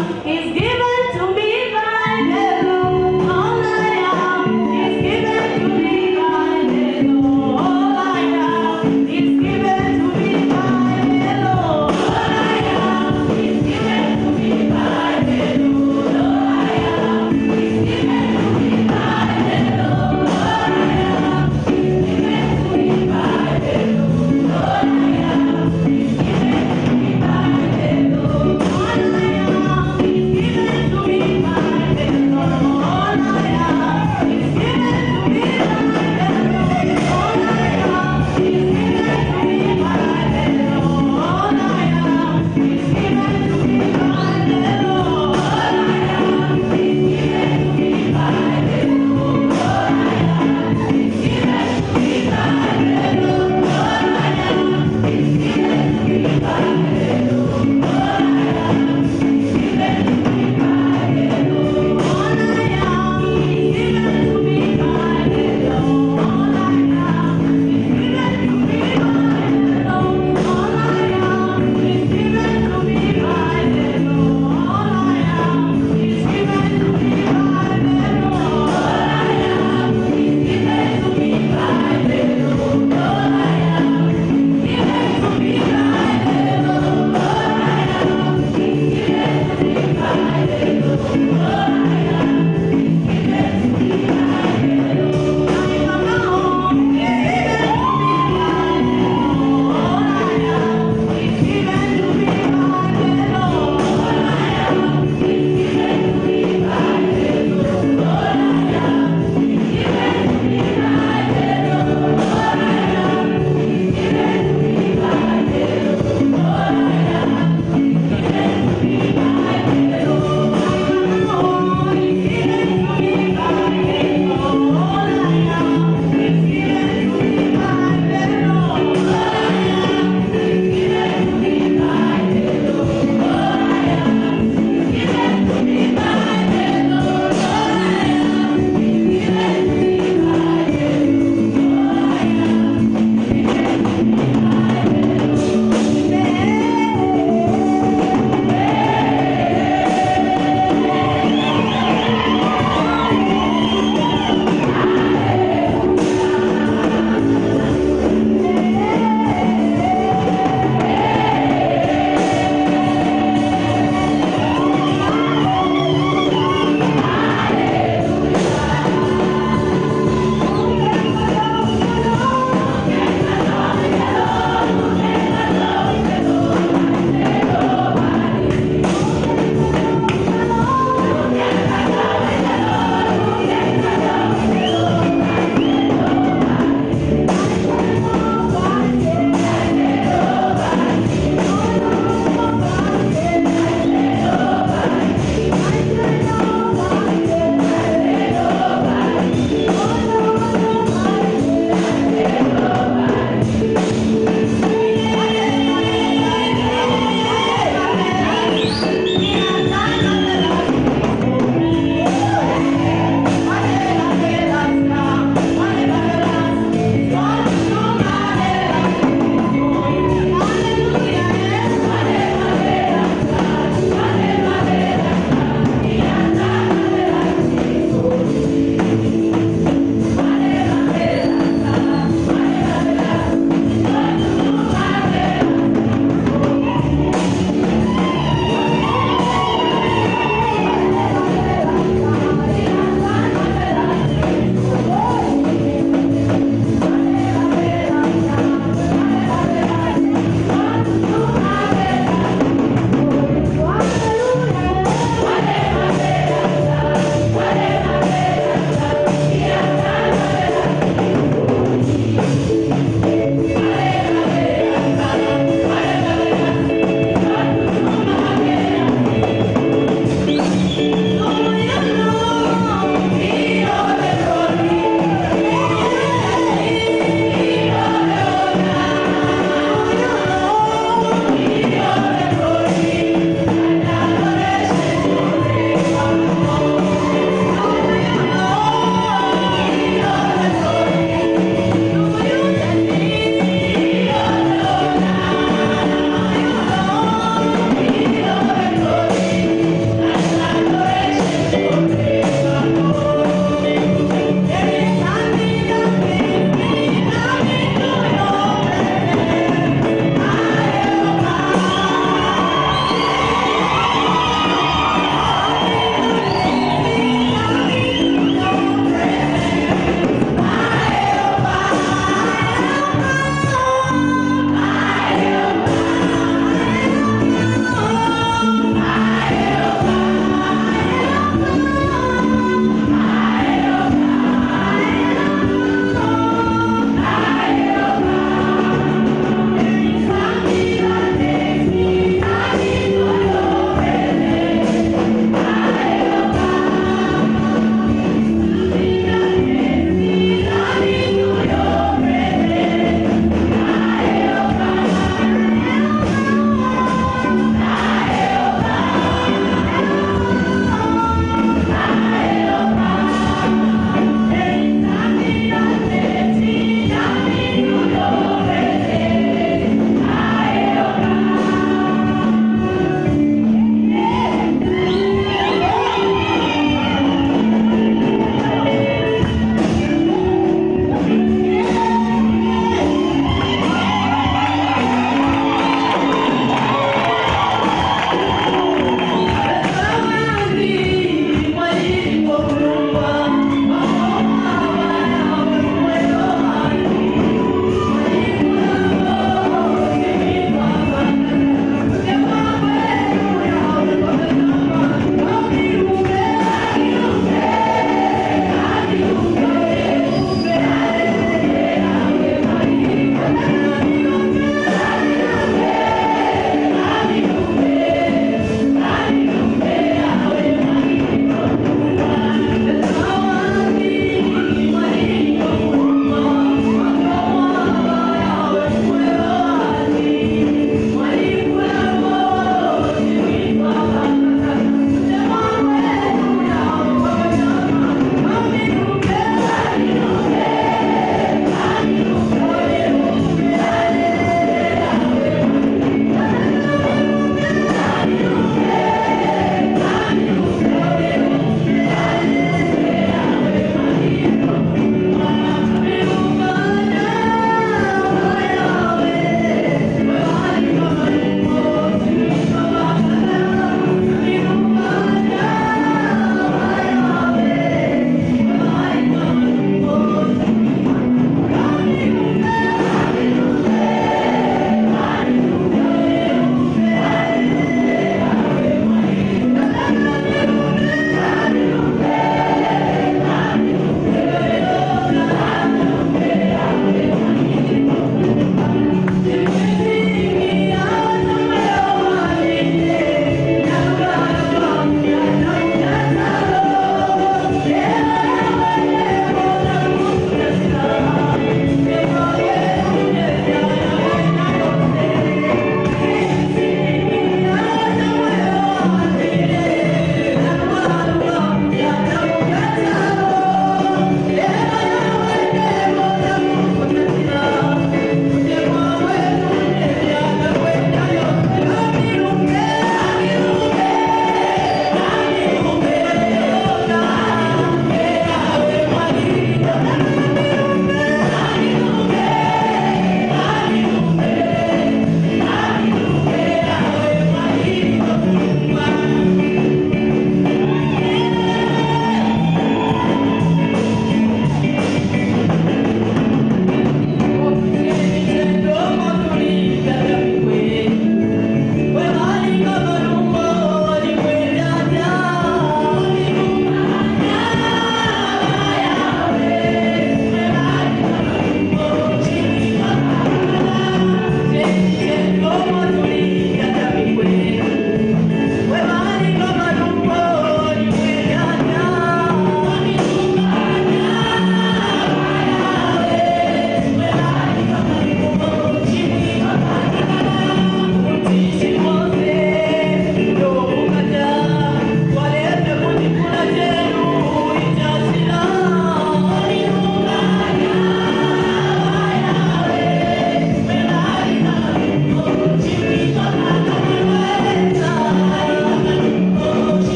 Given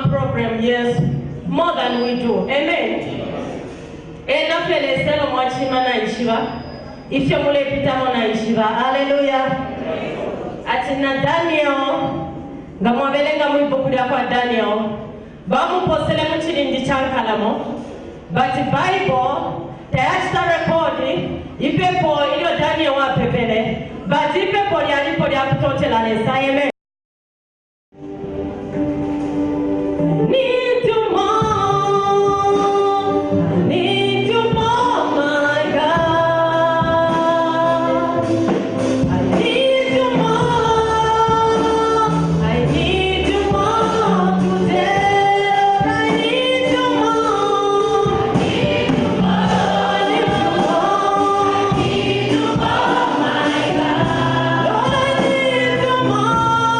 Program, yes, more than we do. Amen. If you hallelujah. Atina Daniel, Gamabelenga Mubukuda kwa Daniel, Bamu Posele Muchindi Chankalamo, but the Bible, the extra recording, if people, Daniel wa pepele, but if people yalipo ya kutotela amen. Lord, I need you more.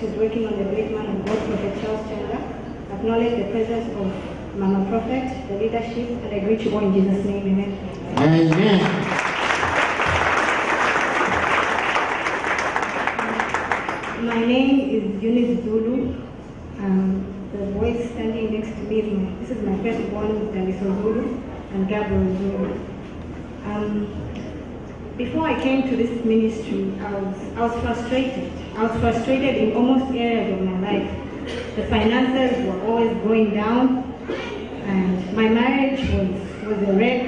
Prophet is working on the great man of God, Prophet Chanda. Acknowledge the presence of Mama Prophet, the leadership, and I greet you all in Jesus' name. Amen. Amen. My name is Eunice Zulu. The boy standing next to me this is my firstborn, Daniso Zulu, and Gabriel Zulu. Before I came to this ministry, I was frustrated. I was frustrated in almost areas of my life. The finances were always going down, and my marriage was a wreck.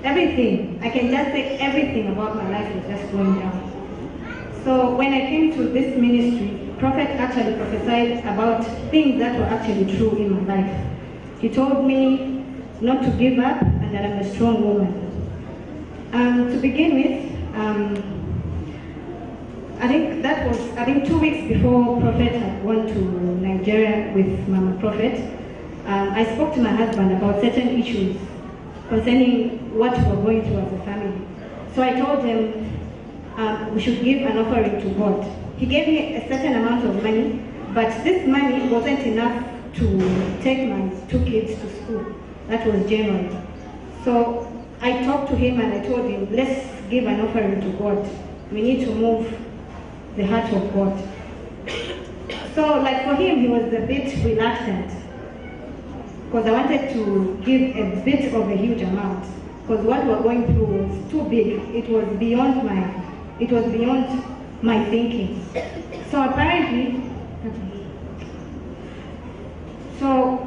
Everything, I can just say everything about my life was just going down. So when I came to this ministry, Prophet actually prophesied about things that were actually true in my life. He told me not to give up and that I'm a strong woman. To begin with, I think 2 weeks before Prophet had gone to Nigeria with Mama Prophet, I spoke to my husband about certain issues concerning what we were going through as a family. So I told him we should give an offering to God. He gave me a certain amount of money, but this money wasn't enough to take my 2 kids to school. That was January. So I talked to him and I told him, let's give an offering to God. We need to move the heart of God. So like for him, he was a bit reluctant because I wanted to give a bit of a huge amount because what we were going through was too big. It was beyond my thinking. So apparently, so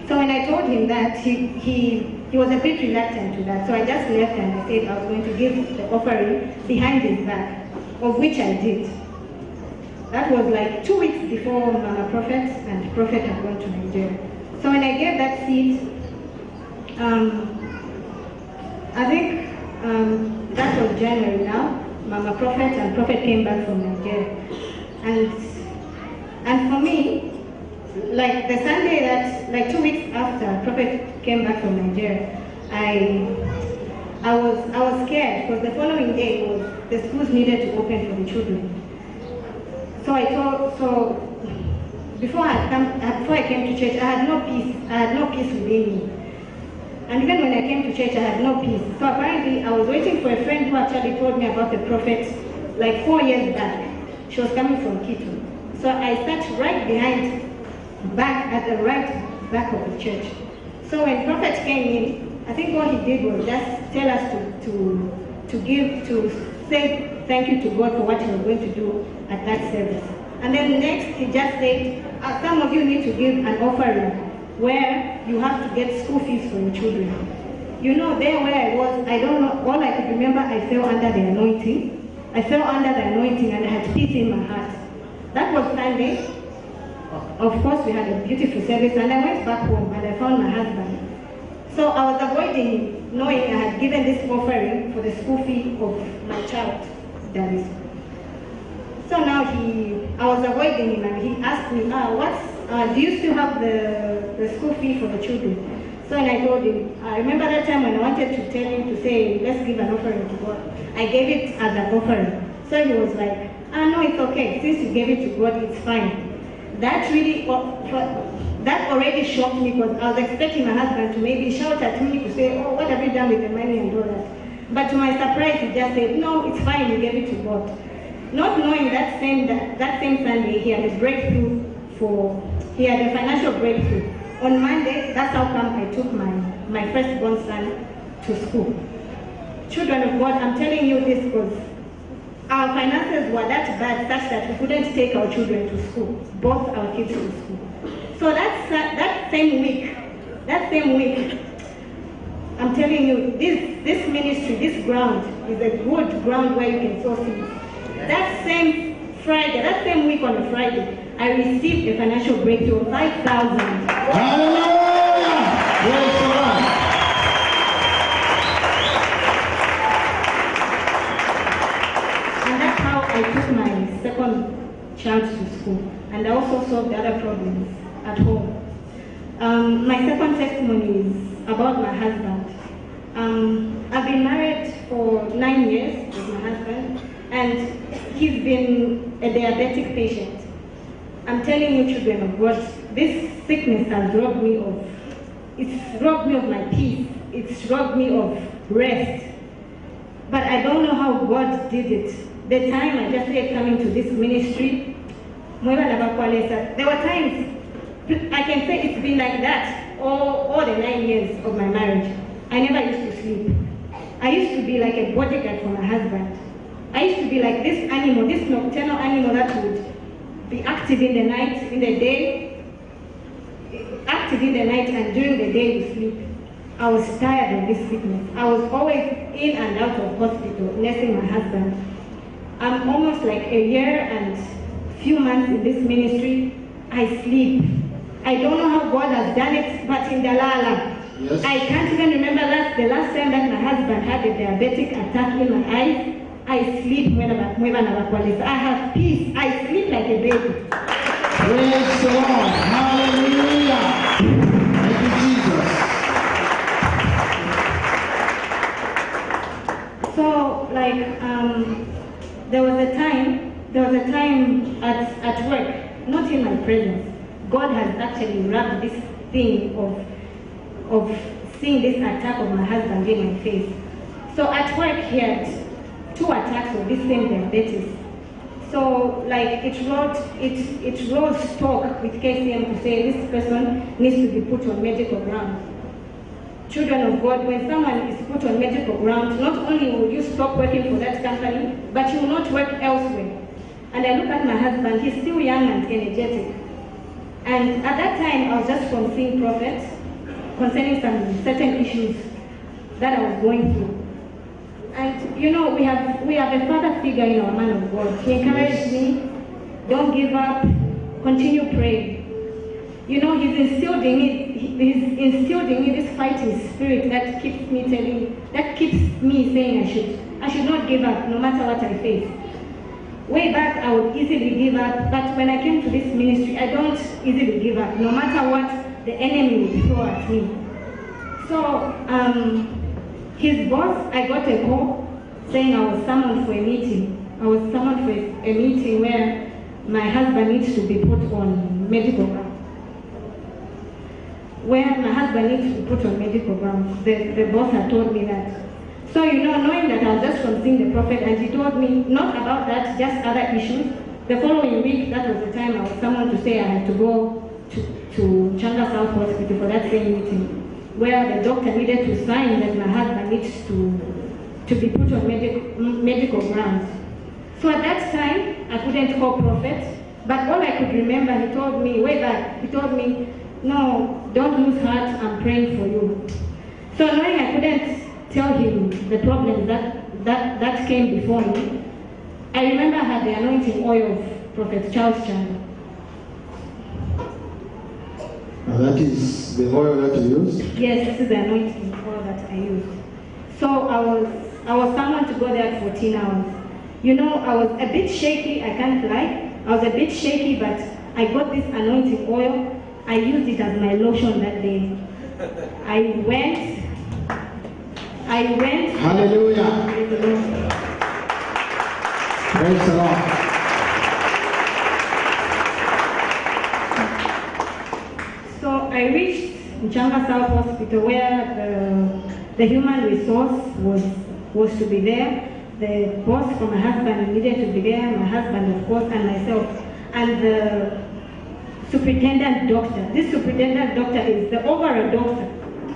when I told him that, he was a bit reluctant to that. So I just left and I said I was going to give the offering behind his back, of which I did. That was like 2 weeks before Mama Prophet and Prophet had gone to Nigeria. So when I gave that seed, I think that was January now. Mama Prophet and Prophet came back from Nigeria. And for me, like the Sunday that, like 2 weeks after Prophet came back from Nigeria, I was scared because the following day was the schools needed to open for the children. So before I came to church, I had no peace. I had no peace within me. And even when I came to church, I had no peace. So apparently, I was waiting for a friend who actually told me about the Prophet like 4 years back. She was coming from Quito. So I sat right at the right back of the church. So when Prophet came in, I think what he did was just tell us to say thank you to God for what he was going to do at that service. And then next, he just said, some of you need to give an offering where you have to get school fees for your children. You know, there where I was, I don't know, all I could remember, I fell under the anointing. I fell under the anointing and I had peace in my heart. That was Sunday. Of course, we had a beautiful service and I went back home and I found my husband. So I was avoiding him, knowing I had given this offering for the school fee of my child, Dennis. So now I was avoiding him and he asked me, do you still have the school fee for the children? So and I told him, I remember that time when I wanted to tell him to say, let's give an offering to God. I gave it as an offering. So he was like, no, it's okay. Since you gave it to God, it's fine. That already shocked me because I was expecting my husband to maybe shout at me to say, oh, what have you done with the money and all that. But to my surprise, he just said, no, it's fine, you gave it to God. Not knowing that same Sunday, he had a breakthrough he had a financial breakthrough. On Monday, that's how come I took my firstborn son to school. Children of God, I'm telling you this because our finances were that bad such that we couldn't take our children to school, both our kids to school. So that same week, I'm telling you, this ministry, this ground is a good ground where you can sow seeds. That same Friday, that same week on a Friday, I received a financial breakthrough of 5,000. Hallelujah! Praise God. And that's how I took my second child to school. And I also solved the other problems at home. My second testimony is about my husband. I've been married for 9 years with my husband. and he's been a diabetic patient. I'm telling you, children of God, this sickness has robbed me of, it's robbed me of my peace. It's robbed me of rest. But I don't know how God did it. The time I just started coming to this ministry, there were times, I can say it's been like that all the 9 years of my marriage. I never used to sleep. I used to be like a bodyguard for my husband. I used to be like this animal, this nocturnal animal that would be active in the night, in the day, active in the night, and during the day we sleep. I was tired of this sickness. I was always in and out of hospital, nursing my husband. I'm almost like a year and few months in this ministry. I sleep. I don't know how God has done it, but in Dalala, yes. I can't even remember the last time that my husband had a diabetic attack in my eyes. I sleep when I have peace. I sleep like a baby. Praise the Lord. Hallelujah. Thank you, Jesus. So, like, there was a time at work, not in my presence. God has actually wrapped this thing of seeing this attack of my husband in my face. So at work he had 2 attacks of this same diabetes. So like it wrote stock with KCM to say this person needs to be put on medical grounds. Children of God, when someone is put on medical grounds, not only will you stop working for that company, but you will not work elsewhere. And I look at my husband, he's still young and energetic. And at that time, I was just from seeing prophets concerning some certain issues that I was going through. And you know, we have a father figure in our man of God. He encouraged me, don't give up, continue praying. You know, he's instilled in me this fighting spirit that keeps me saying I should not give up no matter what I face. Way back, I would easily give up, but when I came to this ministry, I don't easily give up, no matter what the enemy will throw at me. So, his boss, I got a call saying I was summoned for a meeting. I was summoned for a meeting where my husband needs to be put on medical grounds. The boss had told me that. So, you know, knowing that I was just from seeing the prophet, and he told me not about that, just other issues. The following week, that was the time I was summoned to say I had to go to Chanda South Hospital for that same meeting, where the doctor needed to sign that my husband needs to be put on medical grounds. So at that time, I couldn't call prophet, but all I could remember, he told me way back, no, don't lose heart, I'm praying for you. So knowing I couldn't tell him the problems that came before me, I remember I had the anointing oil of Prophet Charles Chanda. That is the oil that you use? Yes, this is the anointing oil that I use. So I was summoned to go there 14 hours. You know, I was a bit shaky, I can't lie. I was a bit shaky, but I got this anointing oil. I used it as my lotion that day. I went. Hallelujah. Praise the Lord. So I reached Chanda South Hospital where the human resource was to be there. The boss for my husband needed to be there, my husband of course, and myself. And the superintendent doctor. This superintendent doctor is the overall doctor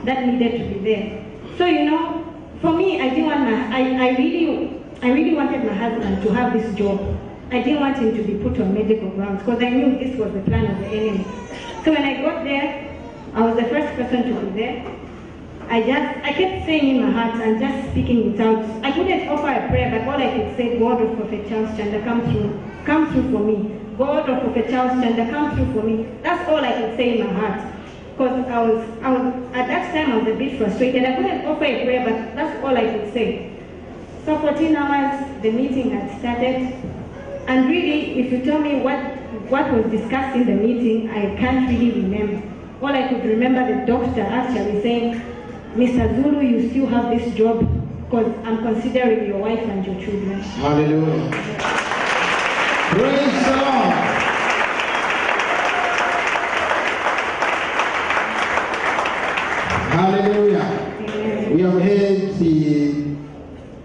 that needed to be there. So you know, for me, I didn't want I really wanted my husband to have this job. I didn't want him to be put on medical grounds because I knew this was the plan of the enemy. So when I got there, I was the first person to be there. I kept saying in my heart and just speaking it out. I couldn't offer a prayer, but all I could say, God of Prophet Charles Chanda, come through for me. God of Prophet Charles Chanda, come through for me. That's all I could say in my heart. Because I was at that time I was a bit frustrated. I couldn't offer a prayer, but that's all I could say. So 14 hours, the meeting had started. And really, if you tell me what was discussed in the meeting, I can't really remember. All I could remember, the doctor actually saying, Mr. Zulu, you still have this job. because I'm considering your wife and your children. Hallelujah. Praise the Lord. Hallelujah. Amen. We have heard the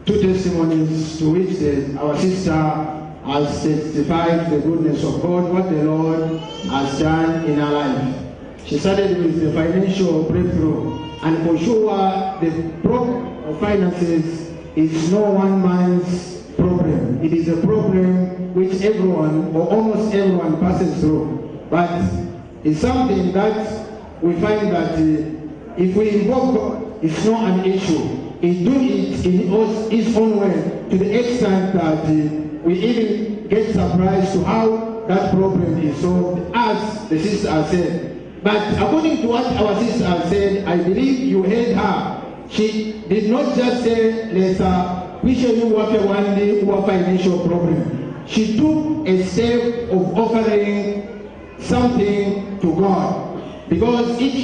two testimonies to which our sister has testified the goodness of God, what the Lord has done in her life. She started with the financial breakthrough, and for sure the problem of finances is no one man's problem. It is a problem which everyone or almost everyone passes through. But it's something that we find that if we invoke God, it's not an issue. He do it in his own way, to the extent that we even get surprised to how that problem is solved, as the sister has said. But according to what our sister has said, I believe you heard her. She did not just say, we shall you work one day over financial problem. She took a step of offering something to God. Because it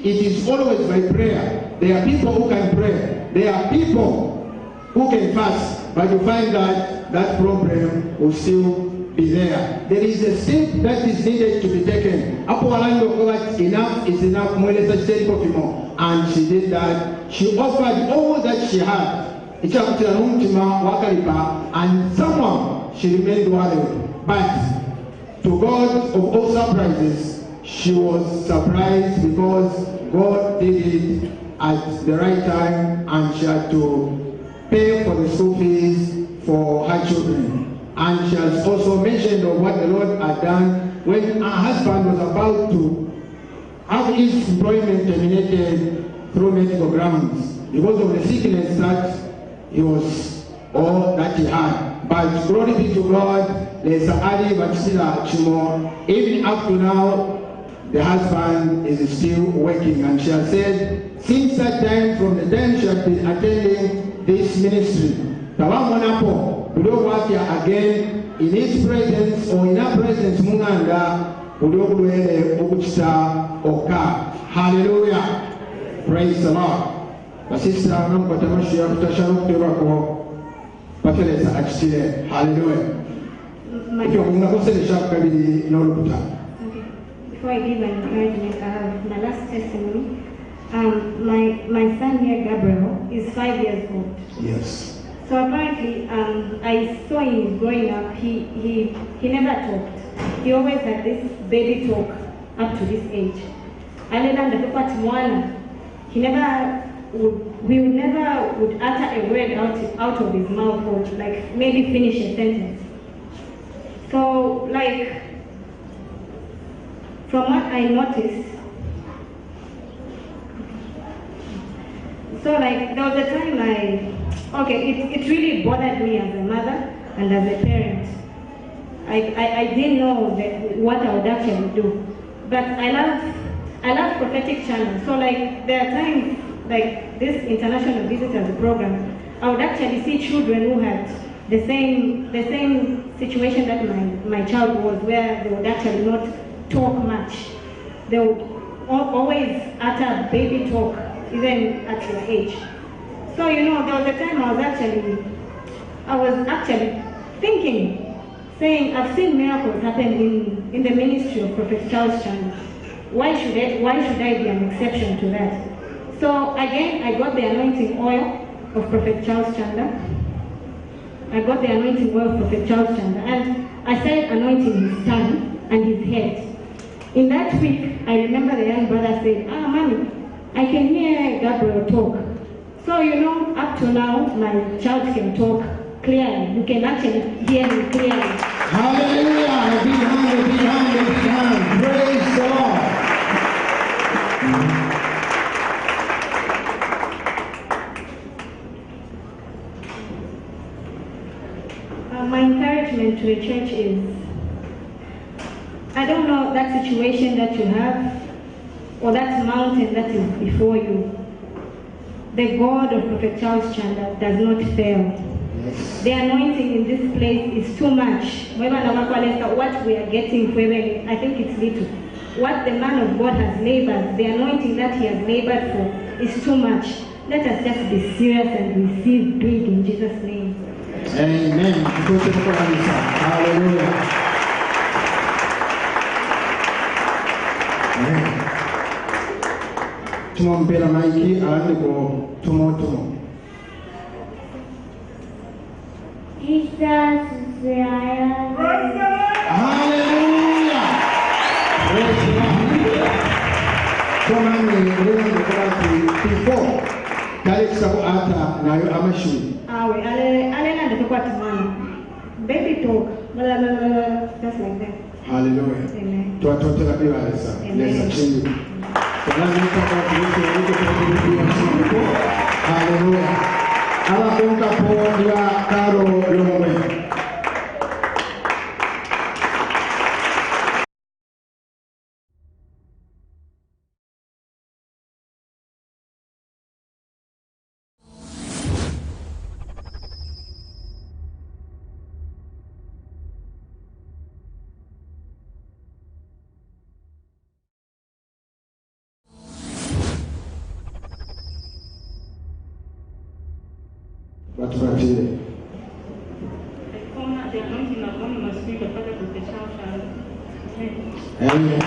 is always by prayer. There are people who can pray. There are people who can fast. But you find that that problem will still be there. There is a step that is needed to be taken. Enough is enough. And she did that. She offered all that she had. And somehow she remained worried. But to God of all surprises, she was surprised because God did it at the right time, and she had to pay for the school fees for her children. And she has also mentioned of what the Lord had done when her husband was about to have his employment terminated through medical grounds because of the sickness that he was all that he had. But glory be to God, there's Ali Batila Chimo. Even up to now, the husband is still working, and she has said since that time, from the time she has been attending this ministry, Tawamonapo, we don't work here again in his presence or in her presence, Munganda, Oka. Hallelujah. Praise the Lord. The sister, hallelujah. Before I give an encouragement, I have my last testimony. My son here, Gabriel, is 5 years old. Yes. So apparently, I saw him growing up. He never talked. He always had this baby talk up to this age. He never would utter a word out of his mouth, or like maybe finish a sentence. So like, from what I noticed, so like there was a time it really bothered me as a mother and as a parent. I didn't know what I would actually do, but I love prophetic channels. So like there are times like this international visitors program, I would actually see children who had the same situation that my child was, where they would actually not talk much. They would always utter baby talk, even at their age. So there was a time I was actually thinking, saying, I've seen miracles happen in the ministry of Prophet Charles Chanda. Why should I be an exception to that? So again, I got the anointing oil of Prophet Charles Chanda. I got the anointing oil of Prophet Charles Chanda, and I started anointing his tongue and his head. In that week, I remember the young brother said, Mommy, I can hear Gabriel talk. So up to now, my child can talk clearly. You can actually hear me clearly. Hallelujah! Big hand. Praise the Lord. My encouragement to the church is, I don't know that situation that you have or that mountain that is before you. The God of Prophet Charles Chanda does not fail. Yes. The anointing in this place is too much. What we are getting, I think it's little. What the man of God has labored, the anointing that he has labored for is too much. Let us just be serious and receive big in Jesus' name. Amen. Hallelujah. Amen. Tumompera maiki aliko tumo. Jesus is the Hallelujah. Praise God. Before Kalisa ata nayo amashu. Awe, ale na ndekwa tumana. Baby talk, blah, blah, blah, just like that. Hallelujah. Amen. Tuwatotela biwa lesa. Lesa chini. Hallelujah. Ala konka po ya karo lomwe. Batupatie. Amen.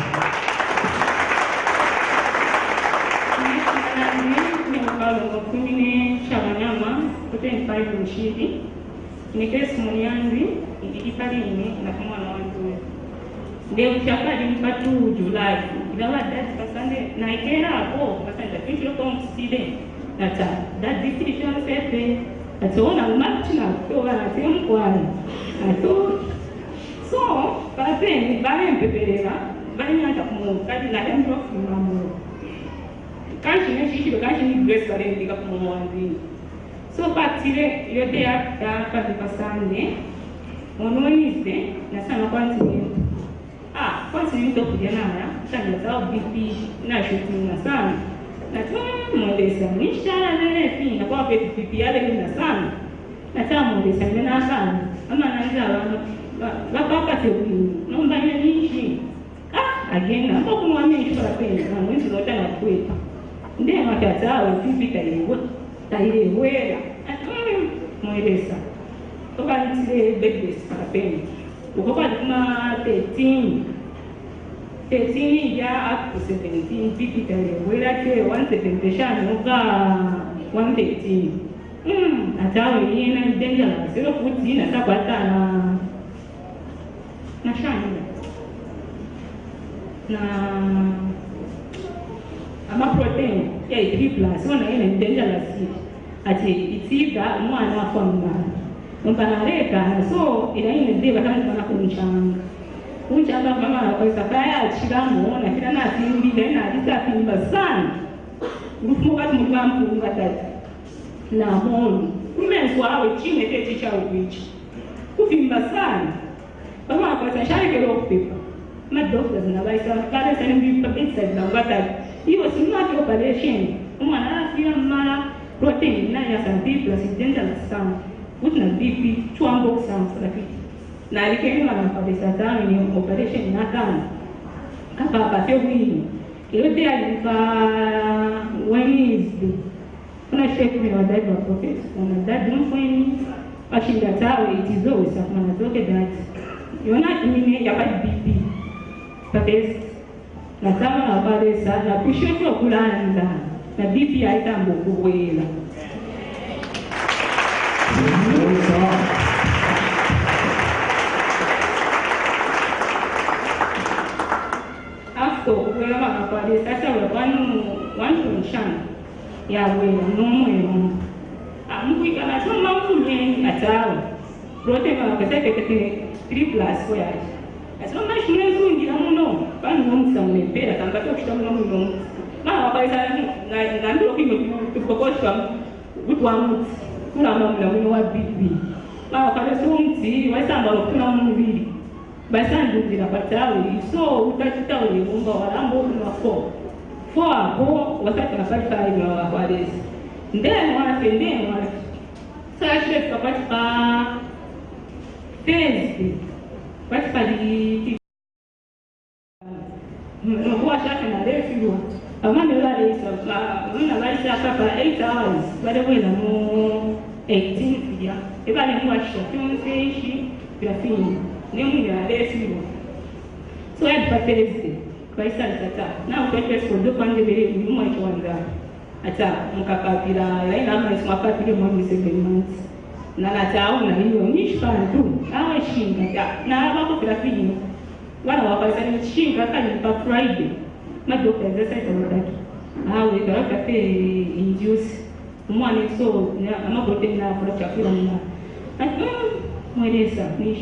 Ndio mchakaji mpatu Julai. Bila date kasande na ikera hapo kasande kitu kwa mside. Nata that decision sepe. Ataona umachina kwa anasema kwani. Ato so basi bali mpepelera bali nyata kumukadi na ndio kumamu. Kanshi ne shishi kanshi ni grace bali ndika kumwanzi. So patire yote ya kasande. On Wednesday na sana kwanza kwanza nito kujanaya sana zao bibi na shooting na sana na mweleza nishara nene pia kwa pipi yale ni sana na tamu mweleza nena sana ama naanza baba tebu naomba niishi again hapo kumwamini shura penda na mwezi zote na kwetu ndiye makatao bibi tairewera mweleza toka nitile birthday parapeni ukopa kuma 13 ya up to 17 pipi tale wela ke 170 shano ga 113 atawe yena dangerous sio kuti na tabata na shano na ama protein ya 3+ wana yena dangerous ati itiga mwana wa mama mpanareka so ila hii ndio kama kunchanga mama anaweza kaya chigamo na kila nasi mbili na ditapimba sana ngufu wakati mwangu ngatati na moni umezwa awe chini tete cha ubichi kuvimba sana baba akapata shari kero kupepa ma doctors na baisa kale sana mbipa bedside na ngatati hiyo si not operation mwana afya mara protein na ya santi plus dangerous sana na bibi chuambo sana rafiki na alikeni wanapata sana ni operation na kama kapa patio wini yote alifa Wednesday kuna shefu ni wadai wa prophet kuna dad mfweni ashinda tawe itizo sana na doke that yona mimi ya bibi papes na kama na pale sana kushoto kulanda na bibi aitambo kuwela after wela makapale sasa wanu Chanda ya wela nomo amkuikana tuma mfuleni atawe prote makasete kete 3+ kwa asoma shule nzuri na muno bani nomsamle pera tangato kitamu muno na wakaisa na ndio kimekokosha utwamu kuna mambo na wa bibi wakati somti waisamba kuna mubili basandu bila patawi so utachita ulimba walambo kuna 4 hapo wakati tunapata ile wa kwalezi ndiye sasa shule tukapata tezi pati pali kwa shaka na refu Amani walisha kapa 8 hours bade wena mu 18 ya ebale mu asha tunseshi grafini ne mu ya lesi so I paperese kwa tata na ukwepe so do pande bere mu mo chwanga ata mukakapira ila ama ismakapire mu 7 months na natao na hiyo nishpandu awe shinga na bako grafini wana wapasa ni shinga kali pa Friday madoka exercise wadaki awe karaka pe induce umwane so amabote na kwa chakula na mweleza ni